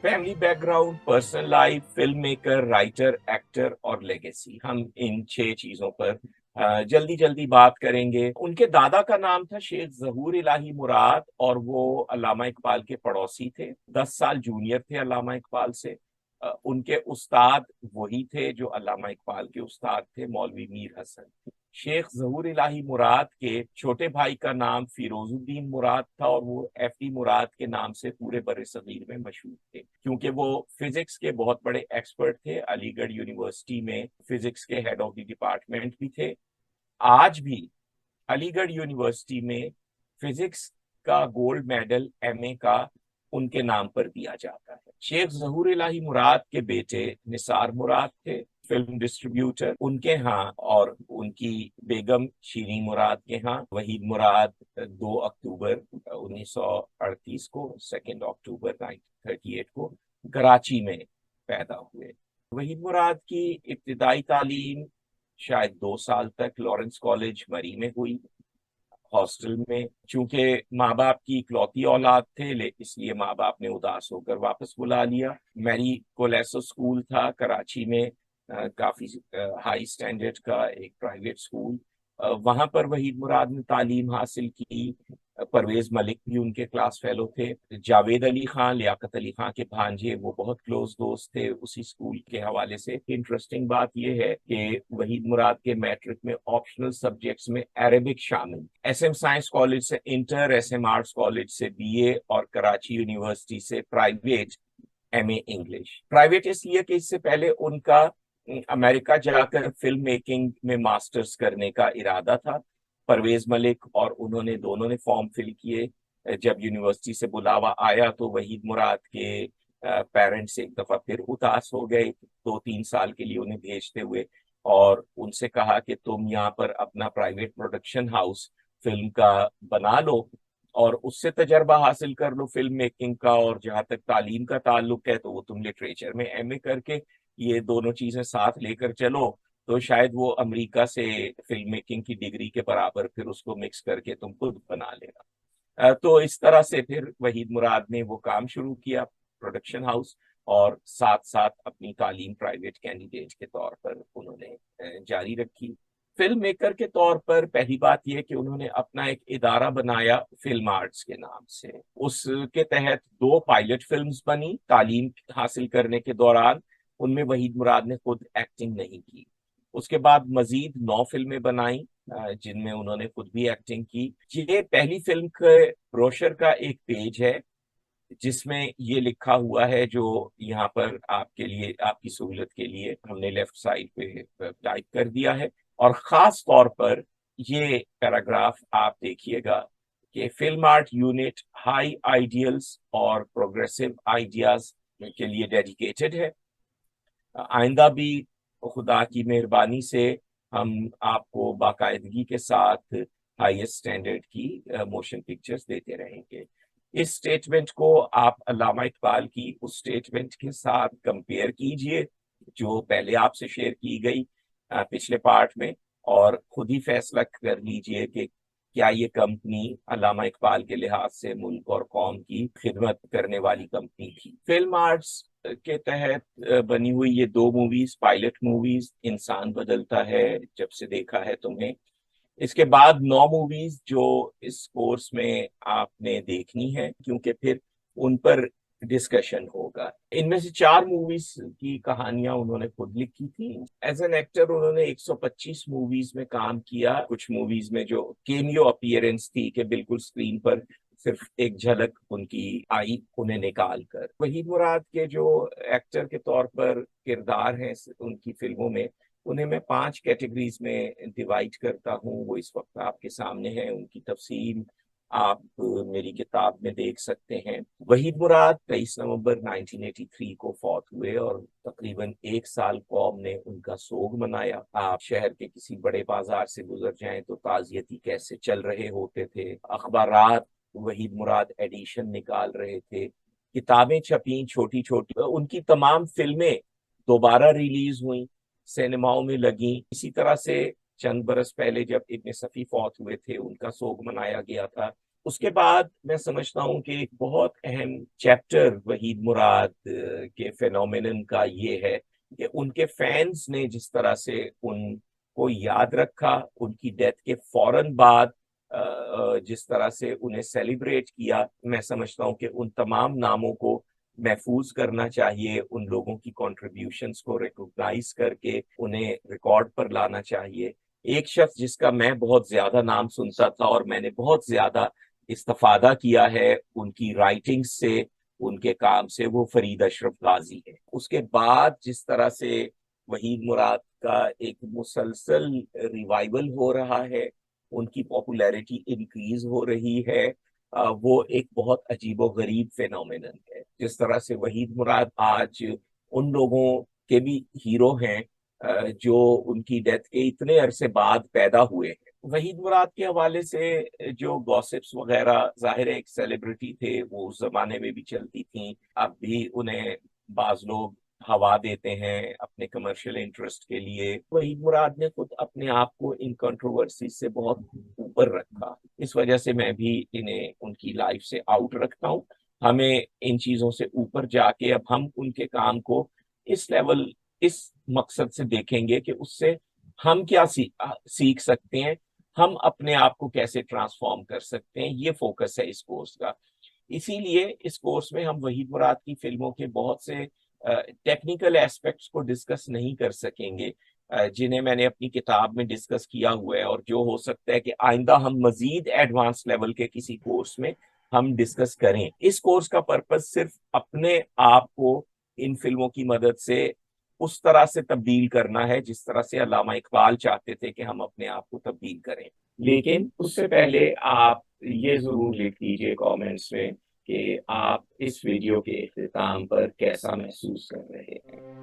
Family background, personal life, film maker, writer, actor और legacy, हम इन 6 चीजों पर जल्दी जल्दी बात करेंगे। उनके दादा का नाम था शेख जहूर इलाही मुराद और वो अल्लामा इकबाल के पड़ोसी थे। 10 साल जूनियर थे अल्लामा इकबाल से। उनके उस्ताद वही थे जो अल्लामा इकबाल के उस्ताद थे, मौलवी मीर हसन। शेख जहूर इलाही मुराद के छोटे भाई का नाम फिरोजुद्दीन मुराद था और वो एफडी मुराद के नाम से पूरे बर्र-ए-सगीर में मशहूर थे, क्योंकि वो फिजिक्स के बहुत बड़े एक्सपर्ट थे। अलीगढ़ यूनिवर्सिटी में फिजिक्स के हेड ऑफ द डिपार्टमेंट भी थे। आज भी अलीगढ़ यूनिवर्सिटी में फिजिक्स का गोल्ड मेडल एमए का उनके नाम पर दिया जाता है। शेख जहूर इलाही मुराद के बेटे निसार मुराद थे, फिल्म डिस्ट्रीब्यूटर। उनके यहाँ और उनकी बेगम शीरीन मुराद के यहाँ वहीद मुराद 2 अक्टूबर 1938 को, 2 अक्टूबर 1938 को कराची में पैदा हुए। वहीद मुराद की इब्तिदाई तालीम शायद 2 साल तक लॉरेंस कॉलेज मरी में हुई, हॉस्टल में। चूंकि माँ बाप की इकलौती औलाद थे इसलिए माँ बाप ने उदास होकर वापस बुला लिया। मैरी कोलेसो स्कूल था कराची में, काफी हाई स्टैंडर्ड का एक प्राइवेट स्कूल। वहां पर वहीद मुराद ने तालीम हासिल की। परवेज मलिक भी उनके क्लास फेलो थे। जावेद अली खान, लियाकत अली खान के भांजे, वो बहुत क्लोज दोस्त थे उसी स्कूल के हवाले से। इंटरेस्टिंग बात यह है कि वहीद मुराद के मैट्रिक में ऑप्शनल सब्जेक्ट्स में अरेबिक शामिल। एसएम साइंस कॉलेज से इंटर, एसएम आर्ट्स कॉलेज से बीए और कराची यूनिवर्सिटी से प्राइवेट एमए इंग्लिश। प्राइवेट इसलिए कि इससे पहले उनका अमेरिका जाकर फिल्म मेकिंग में मास्टर्स करने का इरादा था। परवेज मलिक और उन्होंने दोनों ने फॉर्म फिल किए। जब यूनिवर्सिटी से बुलावा आया तो वहीद मुराद के पेरेंट्स एक दफा फिर उदास हो गए 2-3 साल के लिए उन्हें भेजते हुए, और उनसे कहा कि तुम यहाँ पर अपना प्राइवेट प्रोडक्शन हाउस फिल्म का बना लो और उससे तजर्बा हासिल कर लो फिल्म मेकिंग का, और जहां तक तालीम का ताल्लुक है तो वो तुम लिटरेचर में एमए करके ये दोनों चीजें साथ लेकर चलो तो शायद वो अमेरिका से फिल्म मेकिंग की डिग्री के बराबर फिर उसको मिक्स करके तुम खुद बना लेना। तो इस तरह से फिर वहीद मुराद ने वो काम शुरू किया, प्रोडक्शन हाउस, और साथ साथ अपनी तालीम प्राइवेट कैंडिडेट के तौर पर उन्होंने जारी रखी। फिल्म मेकर के तौर पर पहली बात यह कि उन्होंने अपना एक इदारा बनाया फिल्म आर्ट्स के नाम से। उसके तहत 2 पायलट फिल्म्स बनी तालीम हासिल करने के दौरान। उनमें वहीद मुराद ने खुद एक्टिंग नहीं की। उसके बाद मजीद 9 फिल्में बनाई जिनमें उन्होंने खुद भी एक्टिंग की। ये पहली फिल्म के ब्रोशर का एक पेज है जिसमें ये लिखा हुआ है, जो यहाँ पर आपके लिए, आपकी सहूलत के लिए हमने लेफ्ट साइड पे टाइप कर दिया है। और खास तौर पर ये पैराग्राफ आप देखिएगा कि film art unit high ideals और प्रोग्रेसिव आइडियाज के लिए डेडिकेटेड है। आइंदा भी खुदा की मेहरबानी से हम आपको बाकायदगी के साथ हाईएस्ट स्टैंडर्ड की मोशन पिक्चर्स देते रहेंगे। इस स्टेटमेंट को आप अल्लामा इकबाल की उस स्टेटमेंट के साथ कंपेयर कीजिए जो पहले आपसे शेयर की गई पिछले पार्ट में, और खुद ही फैसला कर लीजिए कि क्या ये कंपनी अल्लामा इकबाल के लिहाज से मुल्क और कौम की खिदमत करने वाली कंपनी थी। फिल्म आर्ट्स के तहत बनी हुई ये 2 मूवीज, पायलट मूवीज, इंसान बदलता है, जब से देखा है तुम्हें, इसके बाद 9 मूवीज जो इस कोर्स में आपने देखनी है क्योंकि फिर उन पर डिस्कशन होगा। इनमें से 4 मूवीज की कहानियां उन्होंने खुद लिखी थी। एज एन एक्टर उन्होंने 125 मूवीज में काम किया। कुछ मूवीज में जो केमियो अपीयरेंस थी कि बिल्कुल स्क्रीन पर सिर्फ एक झलक उनकी आई, उन्हें निकाल कर। वहीद मुराद के जो एक्टर के तौर पर किरदार हैं उनकी फिल्मों में, उन्हें मैं 5 कैटेगरीज में डिवाइड करता हूँ। वो इस वक्त आपके सामने है, उनकी तफसील आप मेरी किताब में देख सकते हैं। वहीद मुराद 23 नवंबर 1983 को फौत हुए और तकरीबन 1 साल कौम ने उनका सोग मनाया। आप शहर के किसी बड़े बाजार से गुजर जाएं तो ताजियती कैसे चल रहे होते थे, अखबारात वहीद मुराद एडिशन निकाल रहे थे, किताबें छपी छोटी छोटी, उनकी तमाम फिल्में दोबारा रिलीज हुई, सिनेमाओं में लगी। इसी तरह से चंद बरस पहले जब इब्न सफी फौत हुए थे, उनका सोग मनाया गया था। اس کے بعد میں سمجھتا ہوں کہ ایک بہت اہم چیپٹر وحید مراد کے فینومینن کا یہ ہے کہ ان کے فینز نے جس طرح سے ان کو یاد رکھا، ان کی ڈیتھ کے فوراً بعد جس طرح سے انہیں سیلیبریٹ کیا، میں سمجھتا ہوں کہ ان تمام ناموں کو محفوظ کرنا چاہیے، ان لوگوں کی کنٹریبیوشنز کو ریکگنائز کر کے انہیں ریکارڈ پر لانا چاہیے۔ ایک شخص جس کا میں بہت زیادہ نام سنتا تھا اور میں نے بہت زیادہ استفادہ کیا ہے ان کی رائٹنگ سے، ان کے کام سے، وہ فرید اشرف غازی ہے۔ اس کے بعد جس طرح سے وحید مراد کا ایک مسلسل ریوائول ہو رہا ہے، ان کی پاپولیرٹی انکریز ہو رہی ہے، وہ ایک بہت عجیب و غریب فینومینن ہے۔ جس طرح سے وحید مراد آج ان لوگوں کے بھی ہیرو ہیں جو ان کی ڈیتھ کے اتنے عرصے بعد پیدا ہوئے ہیں۔ وحید مراد کے حوالے سے جو گوسپس وغیرہ، ظاہر ایک سیلیبریٹی تھے، وہ اس زمانے میں بھی چلتی تھیں، اب بھی انہیں بعض لوگ ہوا دیتے ہیں اپنے کمرشل انٹرسٹ کے لیے۔ وحید مراد نے خود اپنے آپ کو ان کنٹروورسی سے بہت اوپر رکھا، اس وجہ سے میں بھی انہیں ان کی لائف سے آؤٹ رکھتا ہوں۔ ہمیں ان چیزوں سے اوپر جا کے اب ہم ان کے کام کو اس لیول، اس مقصد سے دیکھیں گے کہ اس سے ہم کیا سیکھ سکتے ہیں، ہم اپنے آپ کو کیسے ٹرانسفارم کر سکتے ہیں، یہ فوکس ہے اس کورس کا۔ اسی لیے اس کورس میں ہم وحید مراد کی فلموں کے بہت سے ٹیکنیکل ایسپیکٹس کو ڈسکس نہیں کر سکیں گے، جنہیں میں نے اپنی کتاب میں ڈسکس کیا ہوا ہے، اور جو ہو سکتا ہے کہ آئندہ ہم مزید ایڈوانس لیول کے کسی کورس میں ہم ڈسکس کریں۔ اس کورس کا پرپس صرف اپنے آپ کو ان فلموں کی مدد سے اس طرح سے تبدیل کرنا ہے جس طرح سے علامہ اقبال چاہتے تھے کہ ہم اپنے آپ کو تبدیل کریں۔ لیکن اس سے پہلے آپ یہ ضرور لکھ دیجئے کامنٹس میں کہ آپ اس ویڈیو کے اختتام پر کیسا محسوس کر رہے ہیں۔